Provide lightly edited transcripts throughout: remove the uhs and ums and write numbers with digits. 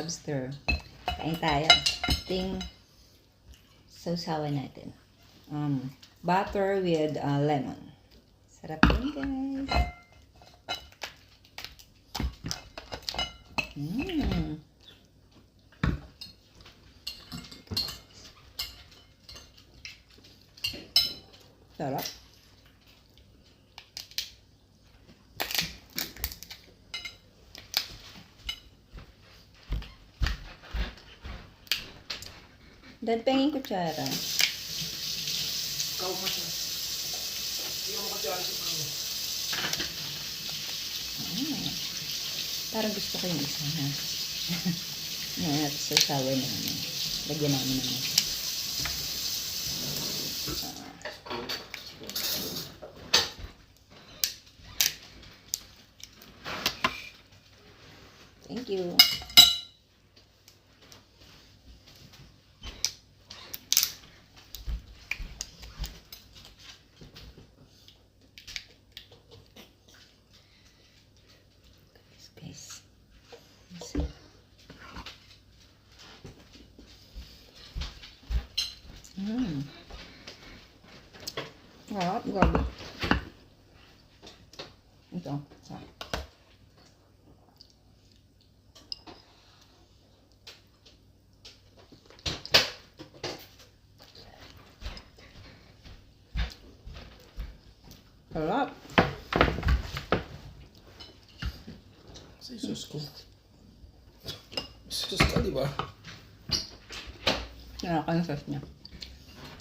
Lobster. Kain tayo. Ting sausawan natin. Butter with lemon. Sarap yun, guys. Sarap. Dad, pengin kutsara. Ikaw mo siya. Hindi mo kutsara si mami. Parang gusto ko yung isa, ha? At sasawa na naman. Lagyan namin naman. Thank you. Guys. Sarap, grabe. Ito, sarap. Sarap. Sa isos ko. Isos ka, di ba? Nalaka yung sauce niya.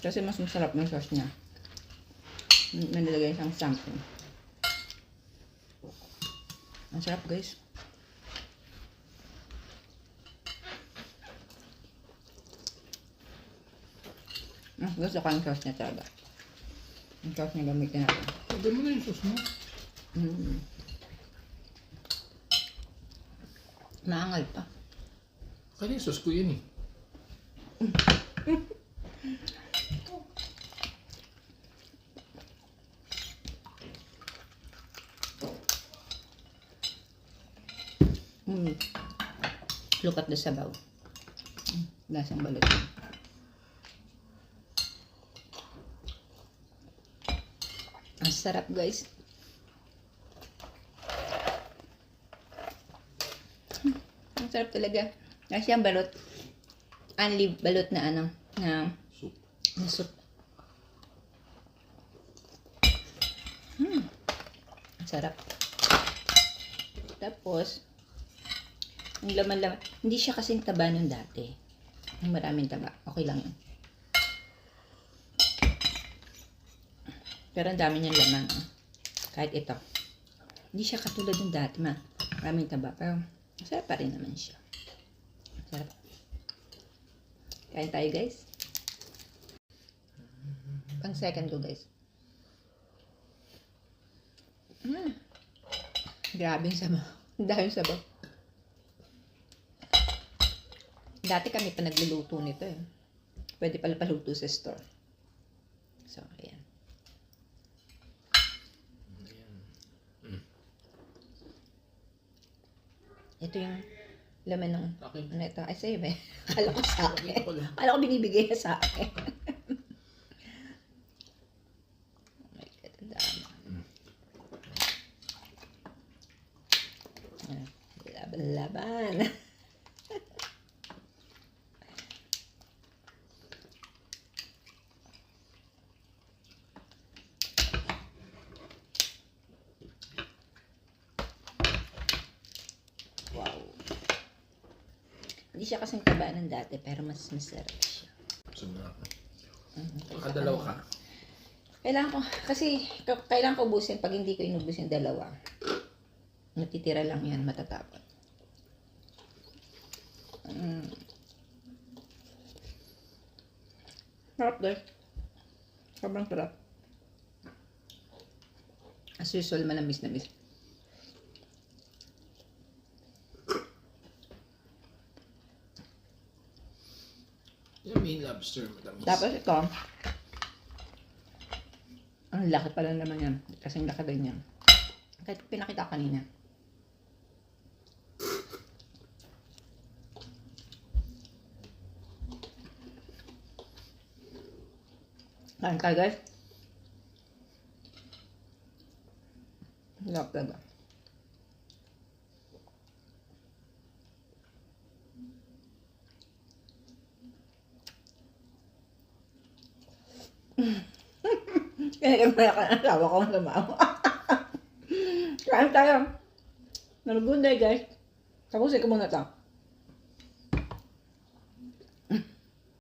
Kasi mas masarap yung sauce niya. May nilagay siyang something. Ang sarap, guys. Gusto ko yung sauce niya talaga. Yung sauce niya gamitin natin. Pwede mo na yung isos mo. Maangal pa. Kaya yung isos ko yun eh. Look at the sabaw. Lasang balot. Ang sarap, guys. Ang sarap talaga. Kasi ang balot. Only balot na ano. Na Soup. na soup. Ang sarap. Tapos, yung laman-laman. Hindi siya kasing taba nung dati. Yung maraming taba. Okay lang yun. Pero ang dami niyang laman. Kahit ito. Hindi siya katulad nung dati, maraming taba. Pero masarap pa rin naman siya. Sarap. Kain tayo, guys. Pang second ko, guys. Grabe yung sabaw. Ang dami yung sabaw. Dati kami pa nagluluto nito eh. Pwede pala paluto sa store. So, ayan. Ito yung laman ng Akin. ano ito? Ay, sa'yo ba? Akala ko sa akin. Akin pala. Akala ko binibigay na sa akin. Oh my God, ang dami. Laban-laban. Wow. Hindi siya kasing taba ng dati, pero mas masarap siya. Busog na ako. Makadalaw ka. Kailangan ko, kasi kailangan ko ubusin. Pag hindi ko inubos yung dalawa, natitira lang yan, matatapon. Sarap, guys. Sobrang sarap. As usual, manamis na miss. Yung main lobster, matamis. Tapos ito, ang laki pala naman yan. Kasing laki din yan. Kahit pinakita kanina. Kain tayo guys. Sarap talaga. Kaya kaya ka ng asawa ko sa mama. Kain tayo. Nalugod guys. Tapusin ko muna to.